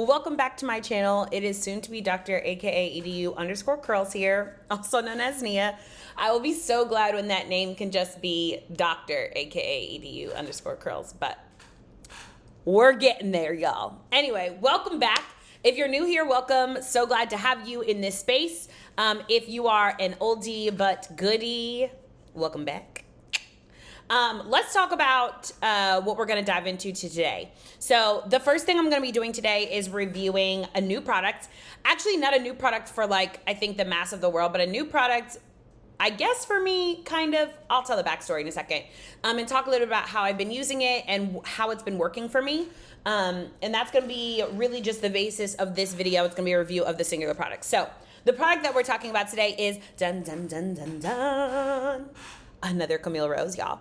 welcome back to my channel. It is soon to be Dr. aka edu_curlz here, also known as Nia. I will be so glad when that name can just be Dr. aka edu_curlz, but we're getting there, y'all. Anyway, welcome back. If you're new here, welcome. So glad to have you in this space. If you are an oldie but goodie, welcome back. Let's talk about what we're going to dive into today. So the first thing I'm going to be doing today is reviewing a new product. Actually, not a new product for I think the mass of the world, but a new product, I guess for me, kind of. I'll tell the backstory in a second. And talk a little bit about how I've been using it and how it's been working for me. And that's going to be really just the basis of this video. It's going to be a review of the singular product. So the product that we're talking about today is another Camille Rose, y'all.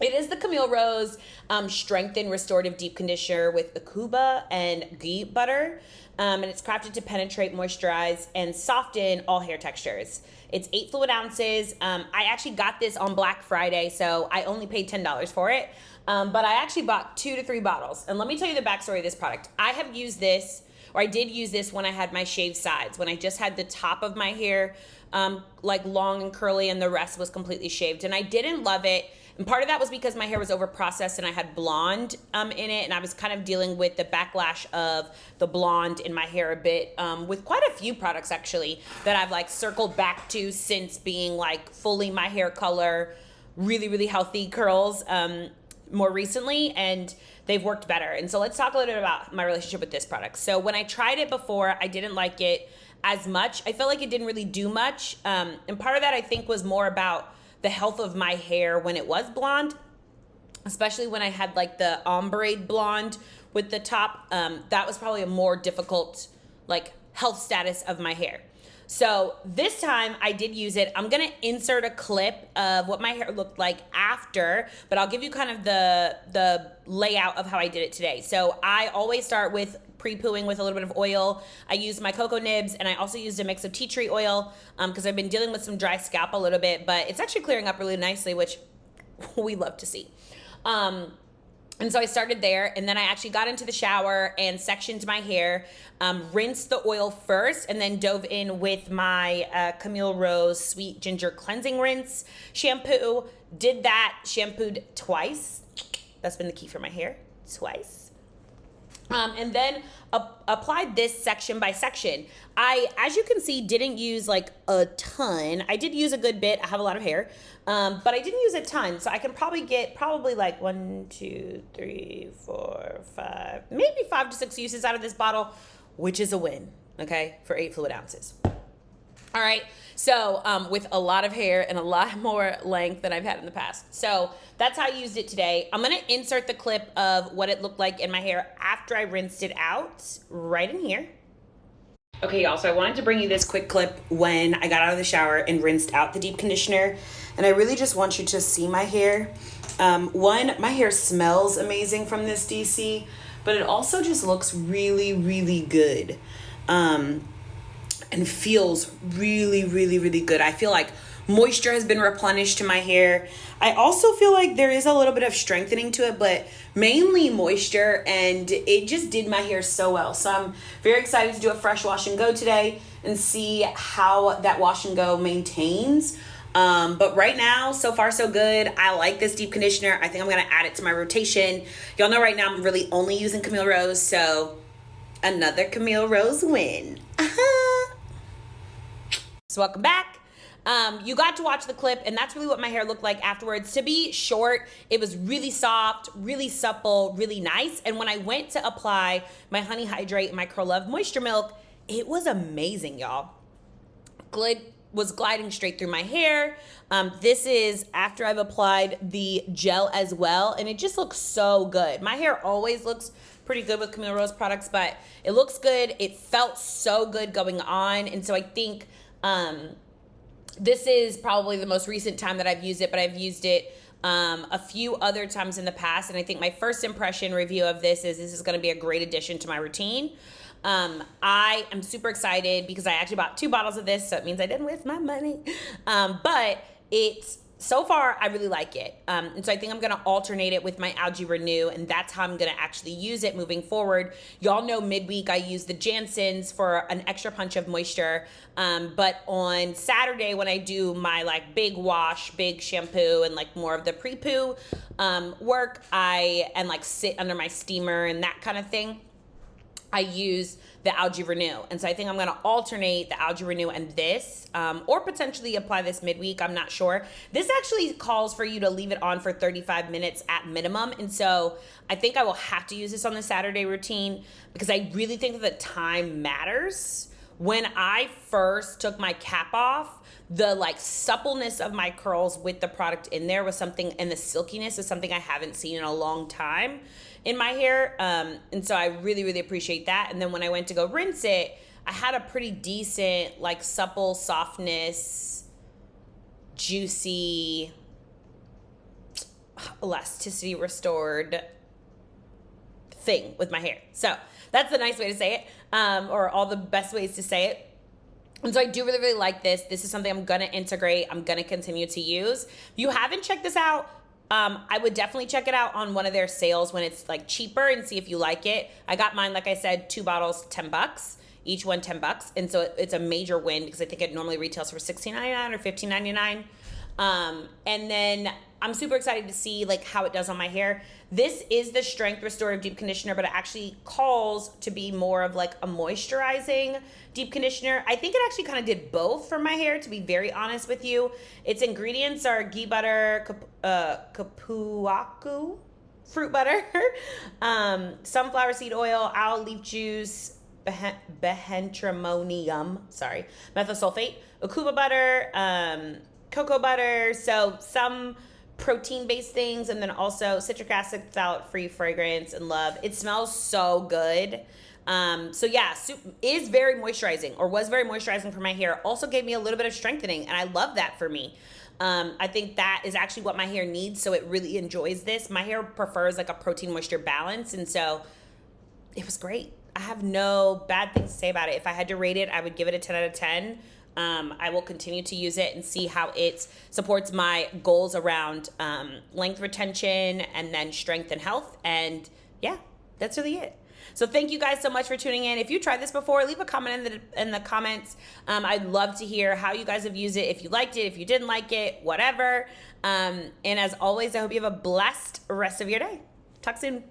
It is the Camille Rose Strengthen Restorative Deep Conditioner with Akuba and ghee butter. And it's crafted to penetrate, moisturize, and soften all hair textures. It's 8 fluid ounces. I actually got this on Black Friday, so I only paid $10 for it. But I actually bought 2 to 3 bottles. And let me tell you the backstory of this product. I did use this when I had my shaved sides, when I just had the top of my hair long and curly and the rest was completely shaved. And I didn't love it. And part of that was because my hair was over processed and I had blonde in it, and I was kind of dealing with the backlash of the blonde in my hair a bit with quite a few products actually that I've circled back to since being fully my hair color, really, really healthy curls more recently, and they've worked better. And so let's talk a little bit about my relationship with this product. So when I tried it before, I didn't like it as much. I felt like it didn't really do much. And part of that I think was more about the health of my hair when it was blonde, especially when I had the ombre blonde with the top. That was probably a more difficult health status of my hair. So this time I did use it. I'm gonna insert a clip of what my hair looked like after, but I'll give you kind of the layout of how I did it today. So I always start with pre-pooing with a little bit of oil. I used my cocoa nibs, and I also used a mix of tea tree oil because I've been dealing with some dry scalp a little bit, but it's actually clearing up really nicely, which we love to see. And so I started there, and then I actually got into the shower and sectioned my hair, rinsed the oil first, and then dove in with my Camille Rose Sweet Ginger Cleansing Rinse shampoo. Did that, shampooed twice. That's been the key for my hair, twice. And then applied this section by section. I, as you can see, didn't use a ton. I did use a good bit. I have a lot of hair, but I didn't use a ton. So I can probably get 1, 2, 3, 4, 5, maybe 5 to 6 uses out of this bottle, which is a win, okay, for 8 fluid ounces. All right, so with a lot of hair and a lot more length than I've had in the past. So that's how I used it today. I'm gonna insert the clip of what it looked like in my hair after I rinsed it out right in here. Okay, y'all, so I wanted to bring you this quick clip when I got out of the shower and rinsed out the deep conditioner. And I really just want you to see my hair. One, my hair smells amazing from this DC, but it also just looks really, really good. And feels really, really, really good. I feel like moisture has been replenished to my hair. I also feel like there is a little bit of strengthening to it, but mainly moisture, and it just did my hair so well. So I'm very excited to do a fresh wash and go today and see how that wash and go maintains. But right now, so far so good. I like this deep conditioner. I think I'm gonna add it to my rotation. Y'all know right now I'm really only using Camille Rose, so another Camille Rose win. So welcome back. You got to watch the clip, and that's really what my hair looked like afterwards. To be short, it was really soft, really supple, really nice. And when I went to apply my Honey Hydrate, my Curl Love Moisture Milk, it was amazing, y'all. Was gliding straight through my hair. This is after I've applied the gel as well, and it just looks so good. My hair always looks pretty good with Camille Rose products, but it looks good. It felt so good going on, and so I think this is probably the most recent time that I've used it, but I've used it a few other times in the past, and I think my first impression review of this is going to be a great addition to my routine. I am super excited because I actually bought 2 bottles of this, so it means I didn't waste my money. But it so far, I really like it. And so I think I'm going to alternate it with my Algae Renew, and that's how I'm going to actually use it moving forward. Y'all know midweek I use the Jansen's for an extra punch of moisture. But on Saturday when I do my like big wash, big shampoo, and like more of the pre-poo work, and like sit under my steamer and that kind of thing, I use the Algae Renew. And so I think I'm going to alternate the Algae Renew and this, or potentially apply this midweek. I'm not sure. This actually calls for you to leave it on for 35 minutes at minimum. And so I think I will have to use this on the Saturday routine because I really think that the time matters. When I first took my cap off, the like suppleness of my curls with the product in there was something, and the silkiness is something I haven't seen in a long time in my hair. And so I really, really appreciate that. And then when I went to go rinse it, I had a pretty decent, like supple softness, juicy, elasticity restored thing with my hair. So that's the nice way to say it, or all the best ways to say it. And so I do really, really like this. This is something I'm going to integrate. I'm going to continue to use. If you haven't checked this out, I would definitely check it out on one of their sales when it's like cheaper and see if you like it. I got mine, like I said, 2 bottles, $10, each one $10. And so it's a major win because I think it normally retails for $16.99 or $15.99. And then I'm super excited to see like how it does on my hair. This is the Strength Restorative Deep Conditioner, but it actually calls to be more of like a moisturizing deep conditioner. I think it actually kind of did both for my hair, to be very honest with you. Its ingredients are ghee butter, kapuaku, fruit butter, sunflower seed oil, owl leaf juice, behentramonium, methosulfate, akuba butter, cocoa butter, so some protein-based things, and then also citric acid without free fragrance and love. It smells so good. So yeah, is very moisturizing, or was very moisturizing for my hair. Also gave me a little bit of strengthening, and I love that for me. I think that is actually what my hair needs, so it really enjoys this. My hair prefers like a protein-moisture balance, and so it was great. I have no bad things to say about it. If I had to rate it, I would give it a 10 out of 10. I will continue to use it and see how it supports my goals around length retention and then strength and health. And yeah, that's really it. So thank you guys so much for tuning in. If you tried this before, leave a comment in the comments. I'd love to hear how you guys have used it, if you liked it, if you didn't like it, whatever. And as always, I hope you have a blessed rest of your day. Talk soon.